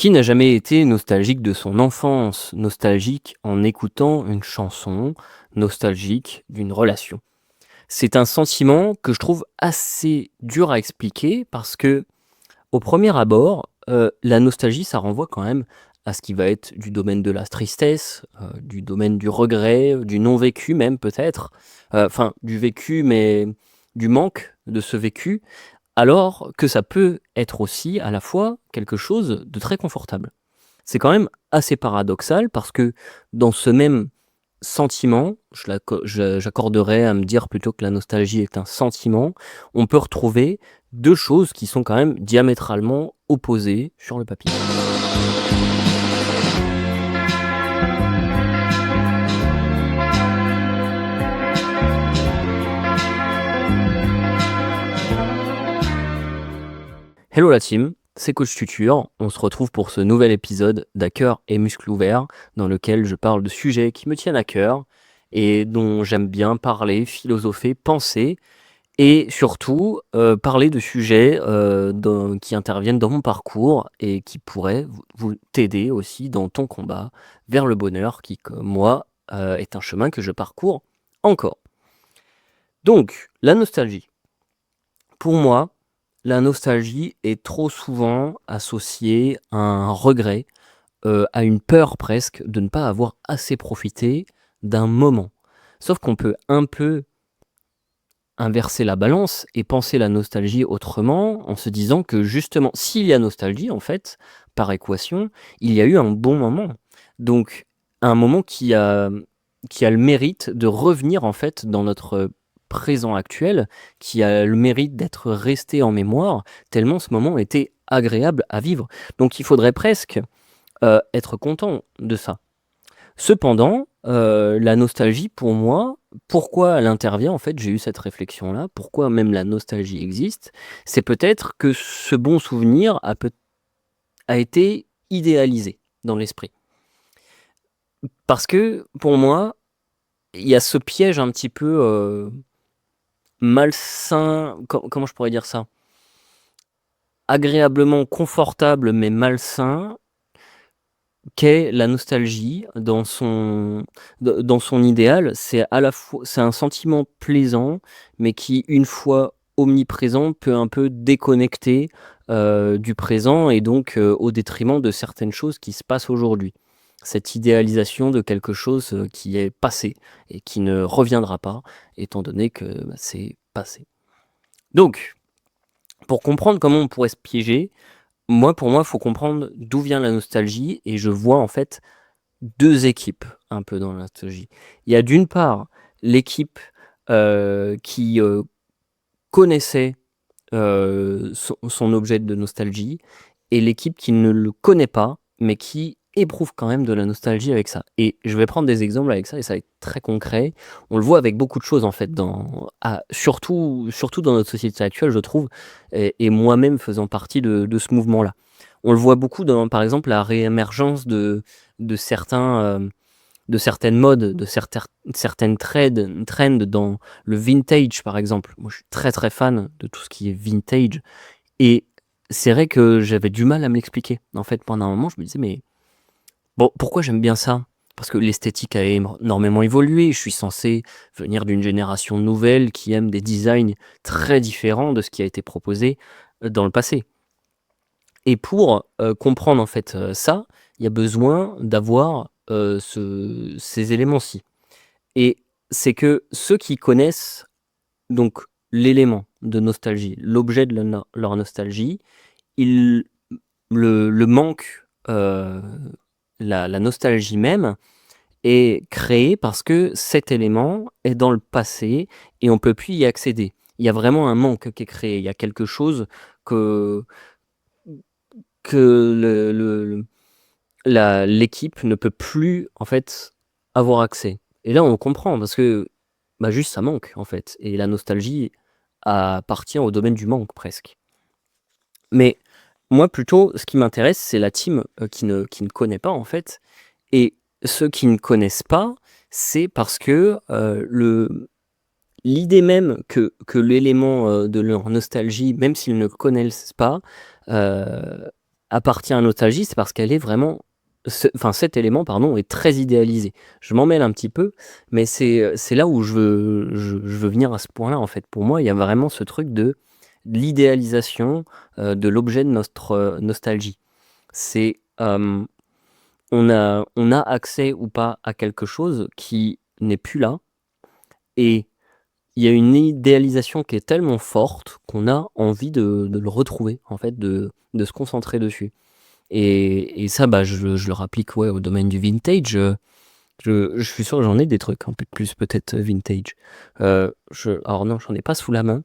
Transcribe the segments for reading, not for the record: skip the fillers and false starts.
Qui n'a jamais été nostalgique de son enfance, nostalgique en écoutant une chanson, nostalgique d'une relation? C'est un sentiment que je trouve assez dur à expliquer parce que, au premier abord, la nostalgie, ça renvoie quand même à ce qui va être du domaine de la tristesse, du domaine du regret, du non vécu même peut-être, enfin du vécu mais du manque de ce vécu, alors que ça peut être aussi à la fois quelque chose de très confortable. C'est quand même assez paradoxal parce que dans ce même sentiment, j'accorderais à me dire plutôt que la nostalgie est un sentiment, on peut retrouver 2 choses qui sont quand même diamétralement opposées sur le papier. Hello la team, c'est Coach Tutur. On se retrouve pour ce nouvel épisode d'À cœur et muscles ouverts, dans lequel je parle de sujets qui me tiennent à cœur et dont j'aime bien parler, philosopher, penser et surtout parler de sujets qui interviennent dans mon parcours et qui pourraient t'aider aussi dans ton combat vers le bonheur qui, comme moi, est un chemin que je parcours encore. Donc, la nostalgie. Pour moi, la nostalgie est trop souvent associée à un regret, à une peur presque de ne pas avoir assez profité d'un moment. Sauf qu'on peut un peu inverser la balance et penser la nostalgie autrement, en se disant que justement, s'il y a nostalgie, en fait, par équation, il y a eu un bon moment. Donc, un moment qui a le mérite de revenir, en fait, dans notre présent actuel, qui a le mérite d'être resté en mémoire, tellement ce moment était agréable à vivre. Donc, il faudrait presque être content de ça. Cependant, la nostalgie pour moi, pourquoi elle intervient en fait? J'ai eu cette réflexion-là, pourquoi même la nostalgie existe? C'est peut-être que ce bon souvenir a été idéalisé dans l'esprit. Parce que pour moi, il y a ce piège un petit peu, malsain, comment je pourrais dire ça? Agréablement confortable mais malsain, qu'est la nostalgie dans son idéal. C'est à la fois c'est un sentiment plaisant, mais qui, une fois omniprésent, peut un peu déconnecter, du présent et donc, au détriment de certaines choses qui se passent aujourd'hui. Cette idéalisation de quelque chose, qui est passé et qui ne reviendra pas, étant donné que, c'est passé. Donc, pour comprendre comment on pourrait se piéger, pour moi, il faut comprendre d'où vient la nostalgie et je vois en fait 2 équipes un peu dans la nostalgie. Il y a d'une part l'équipe, qui, connaissait, son objet de nostalgie et l'équipe qui ne le connaît pas, mais qui éprouve quand même de la nostalgie avec ça et je vais prendre des exemples avec ça et ça va être très concret. On le voit avec beaucoup de choses en fait surtout dans notre société actuelle je trouve et moi-même faisant partie de ce mouvement-là. On le voit beaucoup dans, par exemple, la réémergence de certains, de certaines modes, certaines trends dans le vintage, par exemple. Moi, je suis très, très fan de tout ce qui est vintage et c'est vrai que j'avais du mal à me l'expliquer. En fait, pendant un moment, je me disais: «Mais bon, pourquoi j'aime bien ça?» Parce que l'esthétique a énormément évolué. Je suis censé venir d'une génération nouvelle qui aime des designs très différents de ce qui a été proposé, dans le passé. Et pour, comprendre en fait, ça, il y a besoin d'avoir, ces éléments-ci et c'est que ceux qui connaissent donc l'élément de nostalgie, l'objet de leur nostalgie, ils le manque, la nostalgie même est créée parce que cet élément est dans le passé et on peut plus y accéder. Il y a vraiment un manque qui est créé. Il y a quelque chose que que l'équipe ne peut plus, en fait, avoir accès et là, on comprend parce que, bah, juste ça manque, en fait et la nostalgie appartient au domaine du manque presque. Mais moi, plutôt, ce qui m'intéresse, c'est la team, qui ne connaît pas, en fait et ceux qui ne connaissent pas, c'est parce que, l'idée même que l'élément, de leur nostalgie, même s'ils ne connaissent pas, appartient à Nostalgie, c'est parce qu'elle est vraiment cet élément, pardon, est très idéalisé. Je m'en mêle un petit peu, mais c'est là où je veux venir à ce point-là, en fait. Pour moi, il y a vraiment ce truc de l'idéalisation, de l'objet de notre, nostalgie. C'est, on a accès ou pas à quelque chose qui n'est plus là et il y a une idéalisation qui est tellement forte qu'on a envie de le retrouver, en fait, de se concentrer dessus. Et ça, bah, je le rapplique, ouais, au domaine du vintage. Je suis sûr que j'en ai des trucs un peu plus peut-être vintage. Alors non, j'en ai pas sous la main,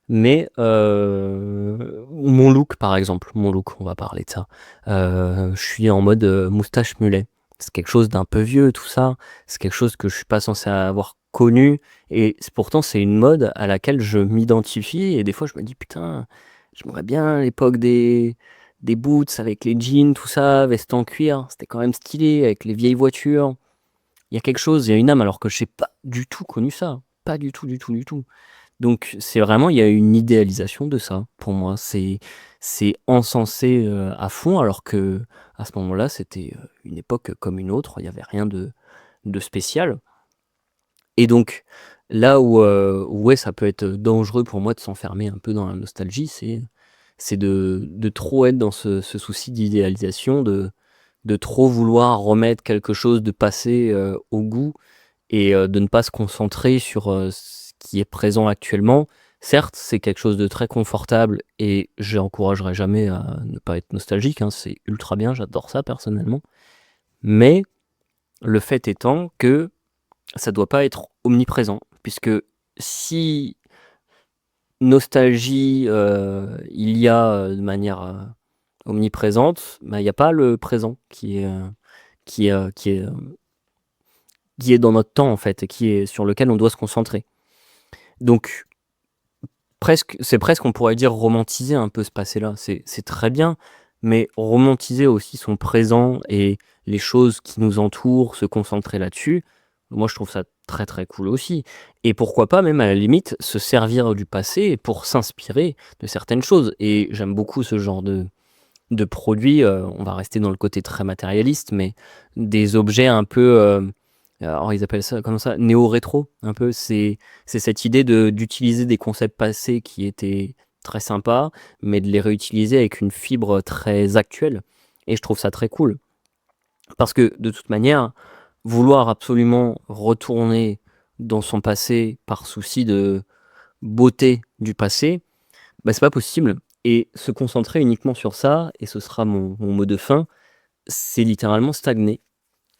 mais mon look, par exemple, mon look, on va parler de ça. Je suis en mode moustache mulet. C'est quelque chose d'un peu vieux, tout ça. C'est quelque chose que je suis pas censé avoir connu. Et pourtant, c'est une mode à laquelle je m'identifie. Et des fois, je me dis, putain, j'aimerais bien l'époque des boots avec les jeans, tout ça, veste en cuir. C'était quand même stylé avec les vieilles voitures. Il y a quelque chose, il y a une âme, alors que je n'ai pas du tout connu ça. Pas du tout, du tout, du tout. Donc c'est vraiment, il y a une idéalisation de ça, pour moi. C'est encensé à fond, alors que à ce moment-là, c'était une époque comme une autre. Il n'y avait rien de spécial. Et donc, là où ouais, ça peut être dangereux pour moi de s'enfermer un peu dans la nostalgie, c'est de trop être dans ce souci d'idéalisation, de trop vouloir remettre quelque chose de passé au goût et de ne pas se concentrer sur ce qui est présent actuellement. Certes, c'est quelque chose de très confortable et j'encouragerai jamais à ne pas être nostalgique, hein, c'est ultra bien, j'adore ça personnellement. Mais le fait étant que ça doit pas être omniprésent, puisque si nostalgie il y a de manière omniprésente, bah, il n'y a pas le présent qui est, qui est, qui est dans notre temps en fait, et qui est sur lequel on doit se concentrer. Donc c'est presque, on pourrait dire, romantiser un peu ce passé-là. C'est très bien, mais romantiser aussi son présent et les choses qui nous entourent, se concentrer là-dessus, moi je trouve ça très très cool aussi. Et pourquoi pas même à la limite se servir du passé pour s'inspirer de certaines choses. Et j'aime beaucoup ce genre de produits, on va rester dans le côté très matérialiste, mais des objets un peu, alors ils appellent ça comment ça? Néo-rétro, un peu. C'est cette idée d'utiliser des concepts passés qui étaient très sympas, mais de les réutiliser avec une fibre très actuelle. Et je trouve ça très cool. Parce que de toute manière, vouloir absolument retourner dans son passé par souci de beauté du passé, bah, c'est pas possible. Et se concentrer uniquement sur ça, et ce sera mon mot de fin, c'est littéralement stagner.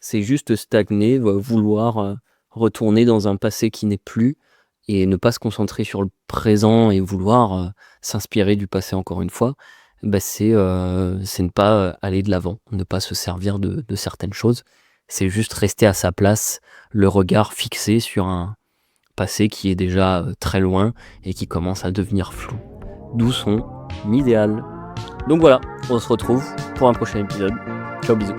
C'est juste stagner, vouloir retourner dans un passé qui n'est plus et ne pas se concentrer sur le présent et vouloir s'inspirer du passé encore une fois, bah c'est ne pas aller de l'avant, ne pas se servir de certaines choses. C'est juste rester à sa place, le regard fixé sur un passé qui est déjà très loin et qui commence à devenir flou. D'où son idéal. Donc voilà, on se retrouve pour un prochain épisode. Ciao, bisous.